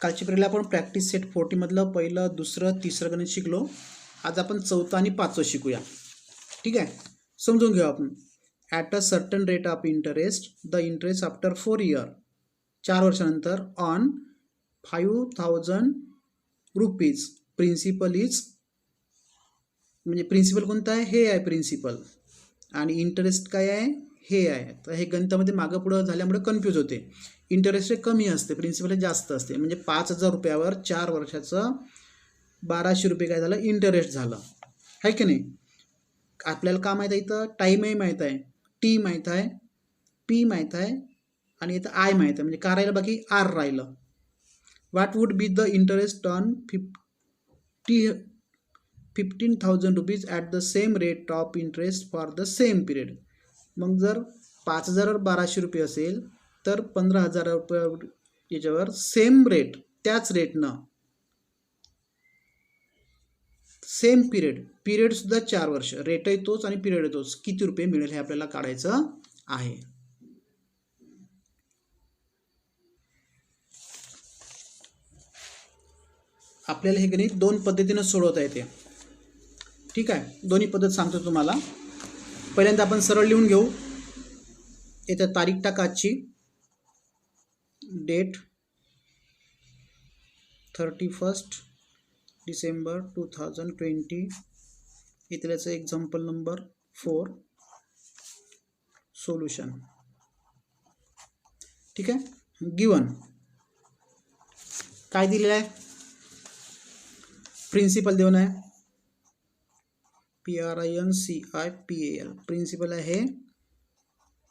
कालच्या पिरियडला आपण practice set 40 मधलं पहिलं, दुसरं, तिसरं गणित शिकलो. आज आपण चौथं आणि पाचवं शिकूया. ठीक आहे, समजून घेऊ आपण. At a certain rate of interest the interest after 4 year, 4 वर्षानंतर ऑन 5000 रुपीज प्रिन्सिपल इज, म्हणजे प्रिन्सिपल कोणता आहे, हे आहे प्रिन्सिपल, आणि इंटरेस्ट काय आहे, हे आहे. तर हे गणितामध्ये मागं पुढं झाल्यामुळे कन्फ्यूज होते. इंटरेस्ट कमी असते, प्रिन्सिपल जास्त असते. म्हणजे 5000 रुपयावर 4 वर्षाचं 1200 रुपये काय झालं, इंटरेस्ट झालं, आहे की नाही. आपल्याला का माहीत आहे, इथं टाईमही माहीत आहे, टी माहीत आहे, पी माहीत आहे, आणि इथं आय माहीत आहे. म्हणजे का राहिलं, बाकी आर राहिलं. What would be the interest on 15,000 rupees at the same rate of interest for the same period. मग जर 5000वर 1200 रुपये असेल तर 15,000 रुपये याच्यावर सेम रेट, त्याच रेटनं सेम पिरियड सुद्धा 4 वर्ष, रेटही तोच आणि पिरियड तोच, किती रुपये मिळेल हे आपल्याला काढायचं आहे. आपल्याला हे गणित 2 पद्धतीनं सोडवता येते. ठीक आहे, दोन्ही पद्धत सांगतो तुम्हाला. पहिल्यांदा आपण सरळ लिहून घेऊ. इथं तारीख टाका, आजची डेट 31 डिसेंबर 2020. इथल्याचं एक्झाम्पल नंबर 4, सोल्युशन. ठीक आहे, गिवन काय दिलेलं आहे, प्रिन्सिपल देऊन आहे PRINCIPAL, प्रिन्सिपल आहे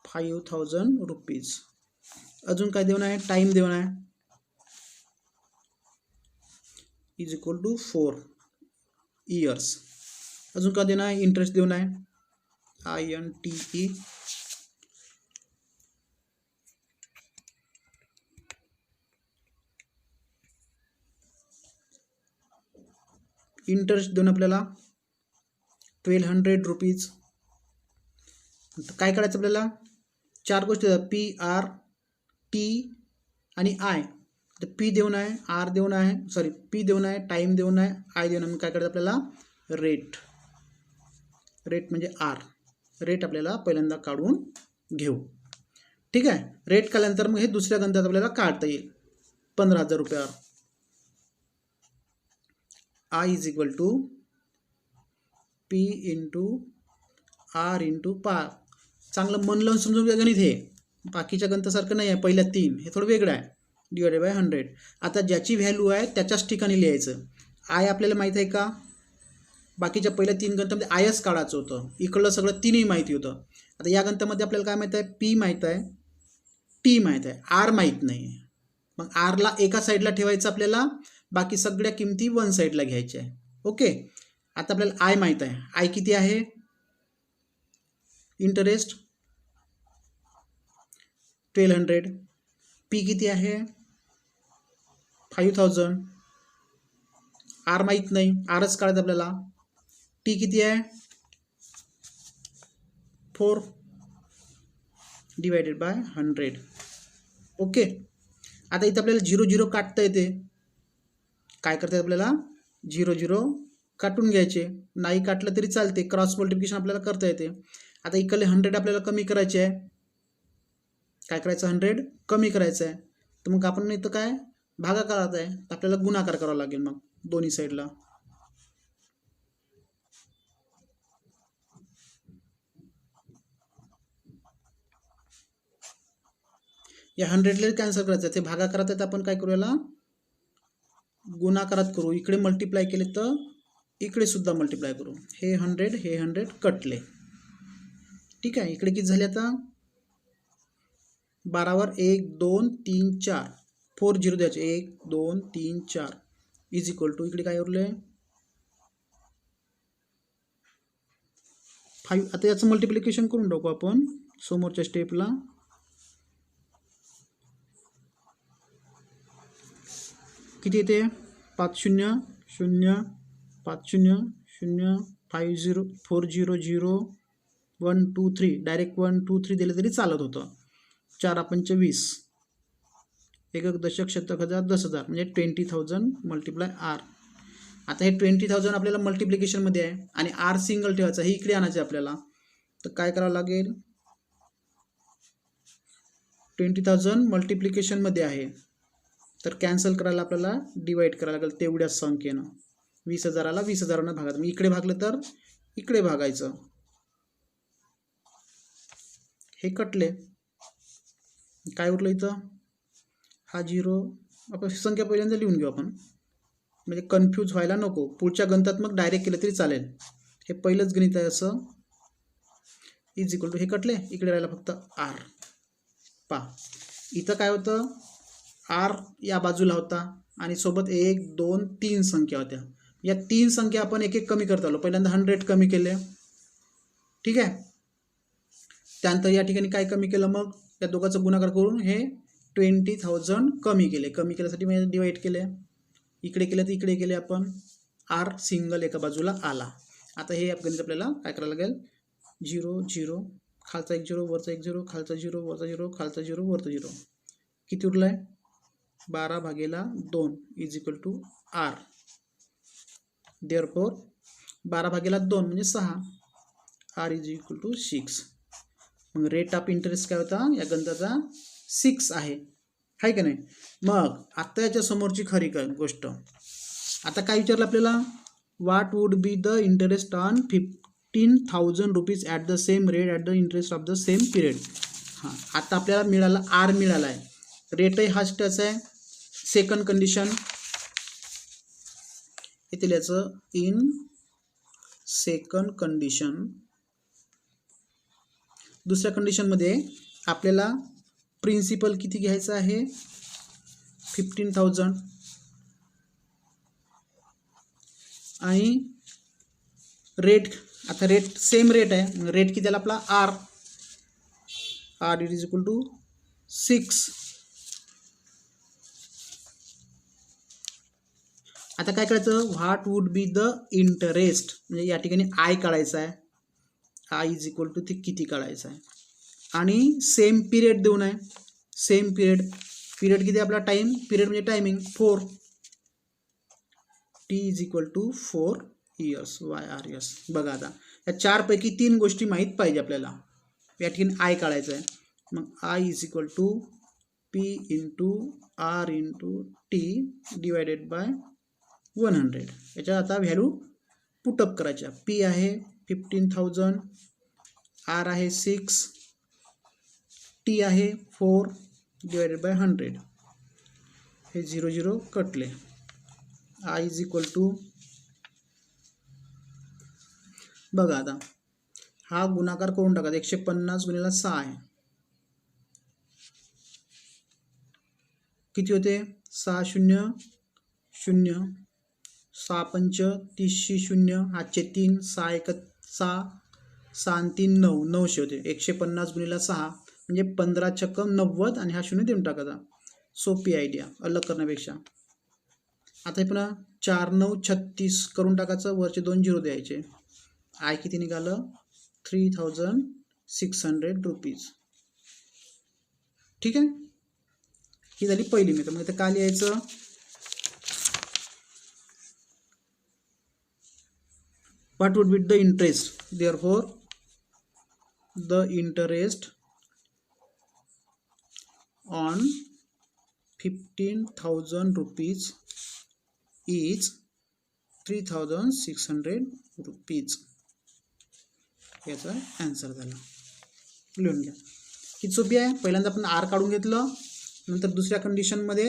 5000 रुपीज. अजून काय देऊन आहे, टाईम देऊन आहे इज इक्वल टू 4 इयर्स. अजून काय देऊन आहे, इंटरेस्ट देऊन आहे INTE. इंटरेस्ट देऊन आपल्याला 1200 रुपीज. काय करायचं आपल्याला, 4 गोष्टी PR, T आणि I. तर P देऊन आहे, R देऊन आहे, P देऊन आहे, टाईम देऊन आहे, I देऊन आहे. काय करायचं आपल्याला, रेट म्हणजे R, रेट आपल्याला पहिल्यांदा काढून घेऊ. ठीक आहे, रेट काढल्यानंतर मग हे दुसऱ्या गणितात आपल्याला काढता येईल. 15,000 रुपयावर I is equal to P into R into पार. चांगलं मन लावून समजून घ्या गणित हे, बाकीच्या गणितासारखं नाही आहे. पहिल्या 3 हे थोडं वेगळं आहे, डिवायडेड बाय 100. आता ज्याची व्हॅल्यू आहे त्याच्याच ठिकाणी लिहायचं. आय आपल्याला माहीत आहे का, बाकीच्या पहिल्या 3 गणितामध्ये आयच काढायचं होतं, इकडलं सगळं 3ही माहिती होतं. आता या गणितामध्ये आपल्याला काय माहीत आहे, P माहीत आहे, T माहीत आहे, R माहीत नाही आहे. मग Rला एका साईडला ठेवायचं आपल्याला, बाकी सगळ्या किमती 1 साईडला घ्यायच्या आहे. ओके, आता आपल्याला आय माहीत आहे, आय किती आहे, इंटरेस्ट 1200. पी किती आहे, 5000. आर माहीत नाही, आरच काढायचं आपल्याला. टी किती आहे, 4 डिवायडेड बाय 100. ओके, आता इथं आपल्याला 0 0 काढता येते. काय करता येते आपल्याला, 0 0 काटून घ्यायचे, नाही काटलं तरी चालते, क्रॉस मल्टिप्लिकेशन आपल्याला करता येते. आता इकडले 100 आपल्याला कमी करायचे आहे. काय करायचं, 100 कमी करायचं आहे. तर मग आपण इथं काय भागाकारात आहे, तर आपल्याला गुणाकार करावा लागेल मग दोन्ही साईडला. या 100ला कॅन्सल करायचं, ते भागाकारात आहे, आपण काय करूया, गुणाकारात करू. इकडे मल्टिप्लाय केले तर इकडे सुद्धा मल्टिप्लाय करू. हे 100 हे 100 कटले. ठीक आहे, इकडे किती झाले, आता 12वर 1 2 3 4 4 0 द्यायचे, 1 2 3 4 इज इक्वल टू इकडे काय उरले 5. आता याचं मल्टिप्लिकेशन करून टाकू आपण समोरच्या स्टेपला. किती येते, 5 0 0 5 0 0 5 0 4 0 0 1 2 3. डायरेक्ट 1 2 3 दिले तरी चालत होतं. 4 5 20, एकक दशक शतक हजार 10,000 म्हणजे 20,000 मल्टिप्लाय आर. आता हे 20,000 आपल्याला मल्टिप्लिकेशनमध्ये आहे आणि आर सिंगल ठेवायचा, हे इकडे आणायचं आपल्याला. तर काय करावं लागेल, 20,000 मल्टिप्लिकेशनमध्ये आहे तर कॅन्सल करायला आपल्याला डिवाईड करायला लागेल तेवढ्याच संख्येनं. 20,000ला 20,000नं भागायचं. मी इकडे भागलं तर इकडे भागायचं. हे कटले, काय उरलं इथं, हा 0. आपण संख्या पहिल्यांदा लिहून घेऊ आपण, म्हणजे कन्फ्यूज व्हायला नको. पुढच्या गणितात मग डायरेक्ट केलं तरी चालेल. हे पहिलंच गणित आहे असं. इज इक्वल टू, हे कटले, इकडे राहिला फक्त आर. इथं काय होतं, आर या बाजूला होता आणि सोबत 1 2 3 संख्या होत्या. या 3 संख्या आपण एक एक कमी करत आलो. पहिल्यांदा 100 कमी केले, ठीक आहे. त्यानंतर या ठिकाणी काय कमी केलं, मग या दोघांचा गुणाकार करून हे 20,000 कमी केले. कमी केल्यासाठी मी डिवाईड केले, इकडे केलं तर इकडे केले आपण. आर सिंगल एका बाजूला आला. आता हे गणित आपल्याला काय करायला लागेल, 0 0 खालचा 1 0 वरचा 1 0 खालचा 0 वरचा 0 खालचा 0 वरचा 0. किती उरलं आहे, 12/2 is equal to R. Therefore 12/2 म्हणजे 6. R is equal to 6. मग रेट ऑफ इंटरेस्ट काय होता या गणिताचा, 6 आहे का नाही. मग आता याच्या समोरची खरी गोष्ट, आता काय विचारलं आपल्याला, what would be the interest on 15,000 rupees at the same rate at the interest of the same period. हां, आता आपल्याला मिळाला, आर मिळाला आहे, रेटही हाच टच आहे. सेकंड कंडिशन इथे लिहायचं, इन सेकंड कंडिशन. दुसऱ्या कंडिशनमध्ये आपल्याला प्रिन्सिपल किती घ्यायचं आहे, 15,000 आणि रेट, आता रेट सेम रेट आहे, रेट किती आला आपला, R. R is equal to 6. आता काय करायचं, what would be the interest, म्हणजे या ठिकाणी आय काढायचा आहे. आय इज इक्वल टू ते किती काढायचं आहे आणि सेम पिरियड देऊन आहे. सेम पिरियड, पिरियड किती आपला, टाईम, पिरियड म्हणजे timing 4. T is equal to 4 years, YRS. बघा आता या 4 पैकी 3 गोष्टी माहीत पाहिजे आपल्याला. या ठिकाणी आय काढायचं आहे. मग I is equal to P into R into T divided by 100. याच्या आता व्हॅल्यू पुटअप करायच्या. P आहे 15,000, R आहे 6, T आहे 4 डिवायडेड बाय 100. हे 0 0 कटले. आय इज इक्वल टू, बघा आता हा गुणाकार करून टाका, 150 गुणिले 6 आहे, किती होते, 6 0 0, 6 5 30 0, हातचे 3, 6 1 6, 6 3 9, 900 होते. 150 गुणिले 6 म्हणजे 15 छक्क 90 आणि हा 0 देऊन टाकायचा. सोपी आयडिया, अलग करण्यापेक्षा. आता हे पुन्हा 4 9 36 करून टाकायचं, वरचे 2 0 द्यायचे. आय किती निघालं, 3,600 रुपीज. ठीक आहे, ही झाली पहिली मेथड. मग इथं काय लिहायचं, what would be the interest, therefore the interest on 15,000 rupees is 3,600 rupees. याचा आन्सर झाला. लिहून घ्या, किती सोपी आहे. पहिल्यांदा आपण आर काढून घेतलं, नंतर दुसऱ्या कंडिशनमध्ये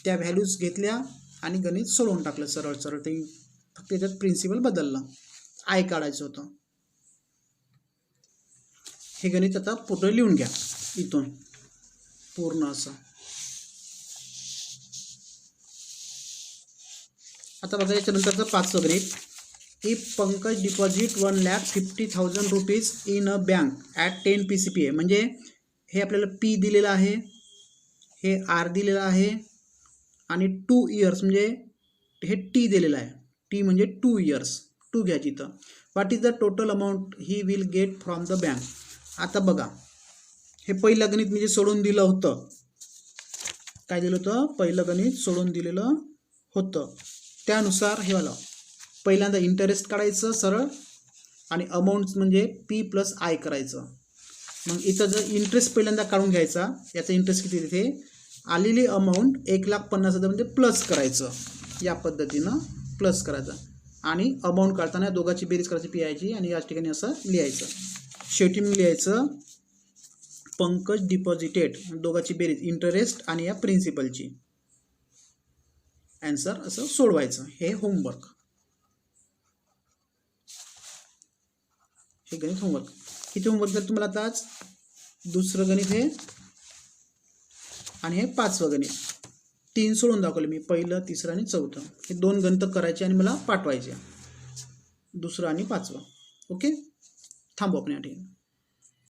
त्या व्हॅल्यूज घेतल्या आणि गणित सोडवून टाकलं सरळ सरळ. ते फक्त त्याच्यात प्रिन्सिपल बदललं, आय काढायचं होतं. हे गणित आता पूर्ण लिहून घ्या, इथून पूर्ण असं. आता बघा याच्यानंतरचं 5वं गणित. If Pankaj deposit 1,50,000 rupees in a bank at 10 PCPA. म्हणजे हे आपल्याला P दिलेलं आहे, हे R दिलेलं आहे आणि 2 इयर्स म्हणजे हे T दिलेलं आहे. T म्हणजे 2 इयर्स, 2 घ्यायची इथं. What is the total amount he will get from the bank. आता बघा हे पहिलं गणित म्हणजे सोडून दिलं होतं, काय दिलं होतं, पहिलं गणित सोडून दिलेलं होतं. त्यानुसार हे वाला पहिल्यांदा इंटरेस्ट काढायचं सरळ आणि अमाऊंट म्हणजे पी प्लस आय करायचं. मग इथं जर इंटरेस्ट पहिल्यांदा काढून घ्यायचा, याचा इंटरेस्ट किती तिथे आलेली अमाऊंट 1,50,000 म्हणजे प्लस करायचं, या पद्धतीनं प्लस करायचं आणि अमाऊंट काढताना दोघांची बेरीज करायची पी आयची आणि या ठिकाणी असं लिहायचं. शेवटी मग लिहायचं पंकज डिपॉझिटेड, दोघांची बेरीज इंटरेस्ट आणि या प्रिन्सिपलची. ॲन्सर असं सोडवायचं. हे होमवर्क, हे गणित होमवर्क. किती होमवर्क जर तुम्हाला आता आज दुसरं गणित हे आणि हे 5वं गणित, 3 सोडून दाखवले मी, पहिलं, तिसरं आणि चौथं. हे 2 गणित करायचे आणि मला पाठवायचे, दुसरं आणि 5वं. ओके, थांबू आपण या ठिकाणी.